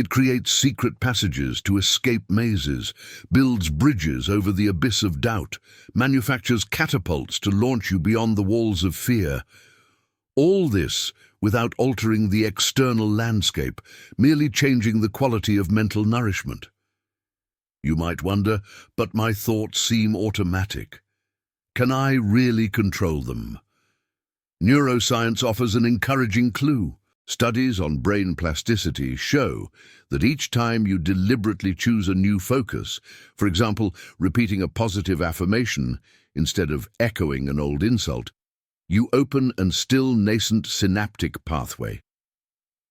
It creates secret passages to escape mazes, builds bridges over the abyss of doubt, manufactures catapults to launch you beyond the walls of fear. All this without altering the external landscape, merely changing the quality of mental nourishment. You might wonder, but my thoughts seem automatic. Can I really control them? Neuroscience offers an encouraging clue. Studies on brain plasticity show that each time you deliberately choose a new focus, for example, repeating a positive affirmation instead of echoing an old insult, you open a still nascent synaptic pathway.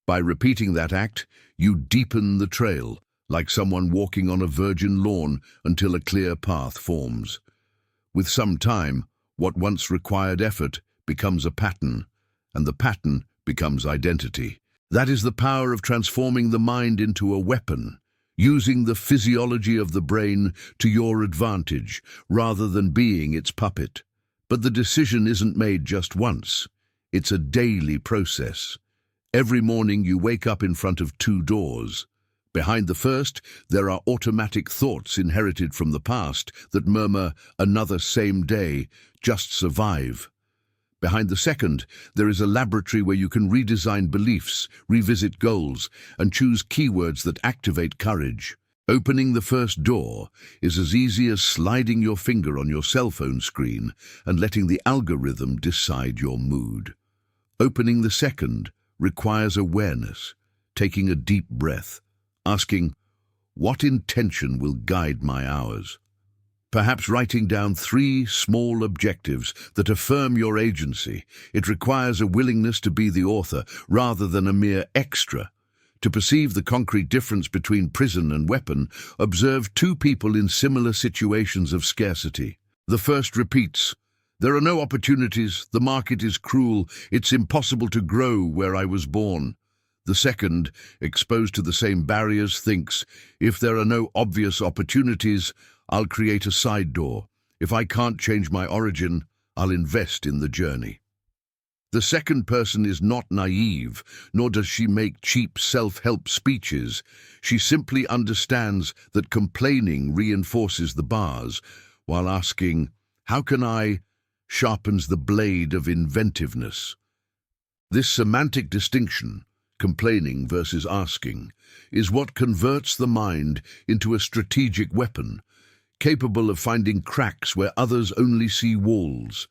By repeating that act, you deepen the trail, like someone walking on a virgin lawn until a clear path forms. With some time, what once required effort becomes a pattern, and the pattern becomes identity. That is the power of transforming the mind into a weapon, using the physiology of the brain to your advantage, rather than being its puppet. But the decision isn't made just once. It's a daily process. Every morning you wake up in front of two doors. Behind the first, there are automatic thoughts inherited from the past that murmur, "Another same day, just survive." Behind the second, there is a laboratory where you can redesign beliefs, revisit goals, and choose keywords that activate courage. Opening the first door is as easy as sliding your finger on your cell phone screen and letting the algorithm decide your mood. Opening the second requires awareness, taking a deep breath, asking, "What intention will guide my hours?" Perhaps writing down 3 small objectives that affirm your agency. It requires a willingness to be the author rather than a mere extra. To perceive the concrete difference between prison and weapon, observe 2 people in similar situations of scarcity. The first repeats, "There are no opportunities, the market is cruel, it's impossible to grow where I was born." The second, exposed to the same barriers, thinks, "If there are no obvious opportunities, I'll create a side door. If I can't change my origin, I'll invest in the journey." The second person is not naive, nor does she make cheap self-help speeches. She simply understands that complaining reinforces the bars, while asking, "How can I?" sharpens the blade of inventiveness. This semantic distinction, complaining versus asking, is what converts the mind into a strategic weapon, capable of finding cracks where others only see walls.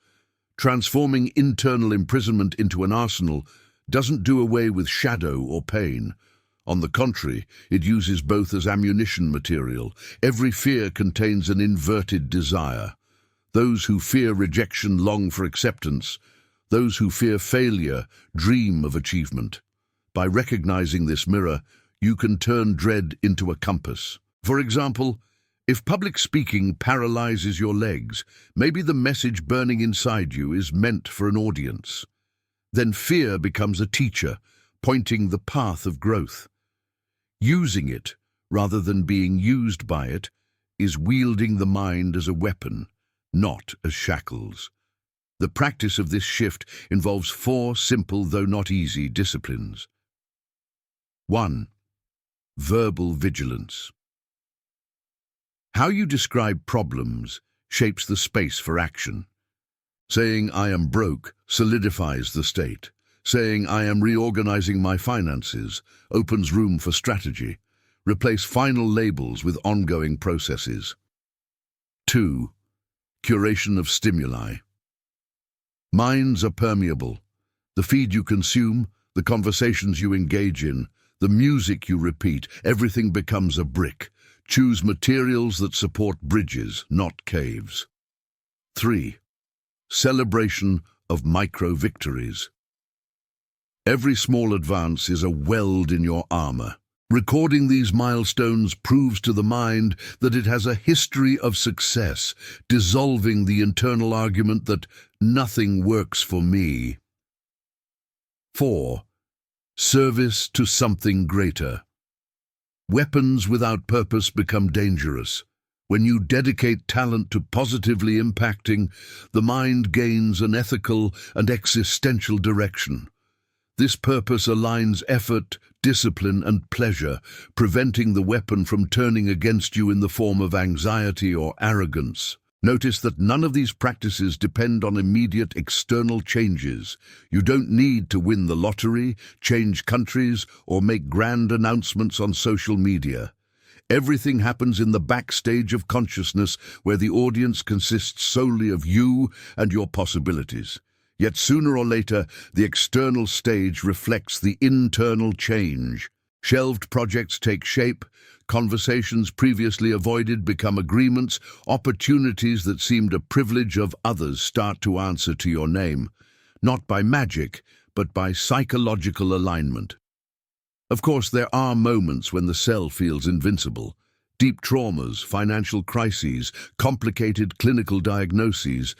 Transforming internal imprisonment into an arsenal doesn't do away with shadow or pain. On the contrary, it uses both as ammunition material. Every fear contains an inverted desire. Those who fear rejection long for acceptance. Those who fear failure dream of achievement. By recognizing this mirror, you can turn dread into a compass. For example, if public speaking paralyzes your legs, maybe the message burning inside you is meant for an audience. Then fear becomes a teacher, pointing the path of growth. Using it, rather than being used by it, is wielding the mind as a weapon, not as shackles. The practice of this shift involves 4 simple, though not easy, disciplines. 1. Verbal vigilance. How you describe problems shapes the space for action. Saying "I am broke" solidifies the state. Saying "I am reorganizing my finances" opens room for strategy. Replace final labels with ongoing processes. 2. Curation of stimuli. Minds are permeable. The feed you consume, the conversations you engage in, the music you repeat, everything becomes a brick. Choose materials that support bridges, not caves. 3. Celebration of micro-victories. Every small advance is a weld in your armor. Recording these milestones proves to the mind that it has a history of success, dissolving the internal argument that nothing works for me. 4. Service to something greater. Weapons without purpose become dangerous. When you dedicate talent to positively impacting, the mind gains an ethical and existential direction. This purpose aligns effort, discipline, and pleasure, preventing the weapon from turning against you in the form of anxiety or arrogance. Notice that none of these practices depend on immediate external changes. You don't need to win the lottery, change countries, or make grand announcements on social media. Everything happens in the backstage of consciousness, where the audience consists solely of you and your possibilities. Yet sooner or later, the external stage reflects the internal change. Shelved projects take shape, conversations previously avoided become agreements, opportunities that seemed a privilege of others start to answer to your name, not by magic, but by psychological alignment. Of course, there are moments when the cell feels invincible. Deep traumas, financial crises, complicated clinical diagnoses.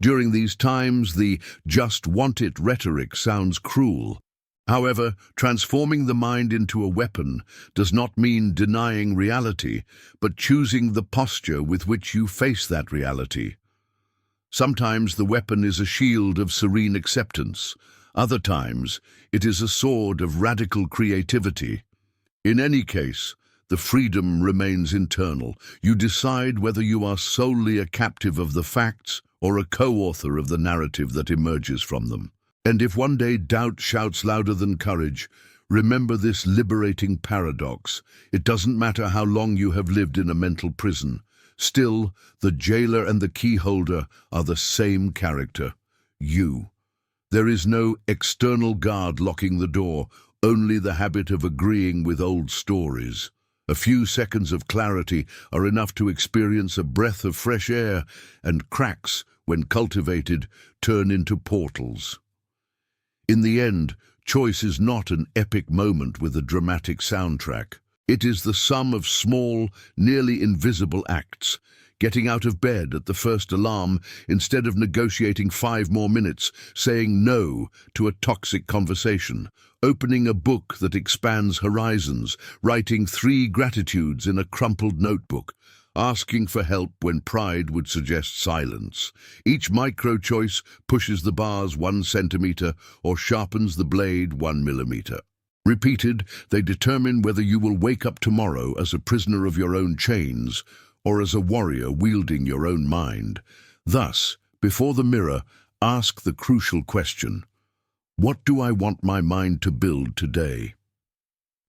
During these times, the "just want it" rhetoric sounds cruel. However, transforming the mind into a weapon does not mean denying reality, but choosing the posture with which you face that reality. Sometimes the weapon is a shield of serene acceptance. Other times, it is a sword of radical creativity. In any case, the freedom remains internal. You decide whether you are solely a captive of the facts or a co-author of the narrative that emerges from them. And if one day doubt shouts louder than courage, remember this liberating paradox. It doesn't matter how long you have lived in a mental prison. Still, the jailer and the key holder are the same character, you. There is no external guard locking the door, only the habit of agreeing with old stories. A few seconds of clarity are enough to experience a breath of fresh air, and cracks, when cultivated, turn into portals. In the end, choice is not an epic moment with a dramatic soundtrack. It is the sum of small, nearly invisible acts. Getting out of bed at the first alarm instead of negotiating 5 more minutes, saying no to a toxic conversation, opening a book that expands horizons, writing 3 gratitudes in a crumpled notebook, asking for help when pride would suggest silence. Each micro-choice pushes the bars 1 centimeter or sharpens the blade 1 millimeter. Repeated, they determine whether you will wake up tomorrow as a prisoner of your own chains or as a warrior wielding your own mind. Thus, before the mirror, ask the crucial question: what do I want my mind to build today?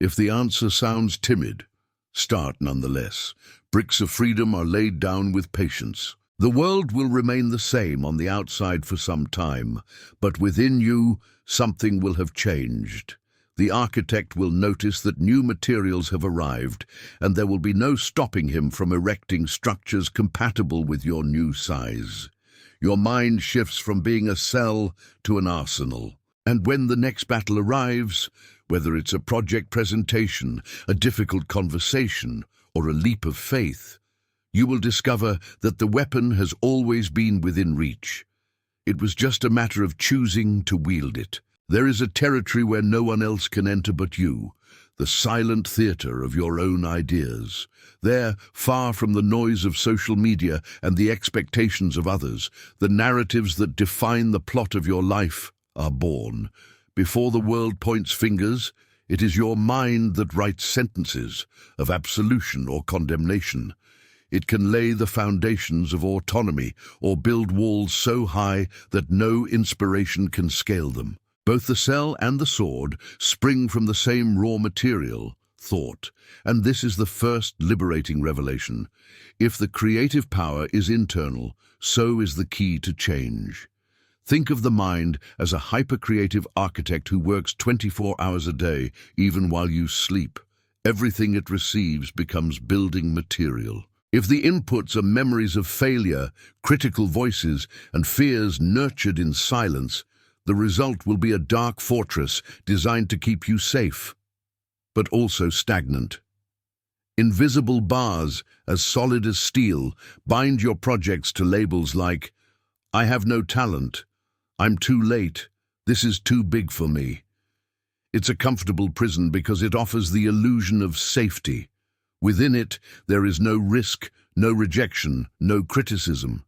If the answer sounds timid, start nonetheless. Bricks of freedom are laid down with patience. The world will remain the same on the outside for some time, but within you, something will have changed. The architect will notice that new materials have arrived, and there will be no stopping him from erecting structures compatible with your new size. Your mind shifts from being a cell to an arsenal. And when the next battle arrives, whether it's a project presentation, a difficult conversation, or a leap of faith, you will discover that the weapon has always been within reach. It was just a matter of choosing to wield it. There is a territory where no one else can enter but you, the silent theater of your own ideas. There, far from the noise of social media and the expectations of others, the narratives that define the plot of your life are born. Before the world points fingers, it is your mind that writes sentences of absolution or condemnation. It can lay the foundations of autonomy or build walls so high that no inspiration can scale them. Both the cell and the sword spring from the same raw material, thought, and this is the first liberating revelation. If the creative power is internal, so is the key to change. Think of the mind as a hyper-creative architect who works 24 hours a day, even while you sleep. Everything it receives becomes building material. If the inputs are memories of failure, critical voices, and fears nurtured in silence, the result will be a dark fortress designed to keep you safe, but also stagnant. Invisible bars, as solid as steel, bind your projects to labels like, "I have no talent," "I'm too late," "This is too big for me." It's a comfortable prison because it offers the illusion of safety. Within it, there is no risk, no rejection, no criticism.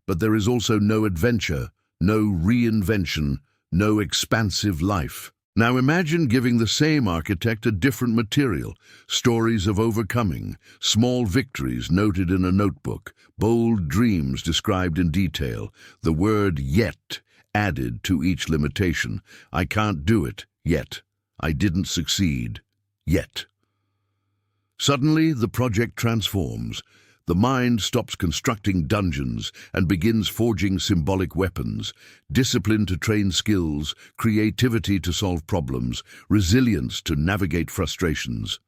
But there is also no adventure, no reinvention, no expansive life. Now imagine giving the same architect a different material, stories of overcoming, small victories noted in a notebook, bold dreams described in detail, the word yet added to each limitation. I can't do it yet. I didn't succeed yet. Suddenly, the project transforms. The mind stops constructing dungeons and begins forging symbolic weapons, discipline to train skills, creativity to solve problems, resilience to navigate frustrations.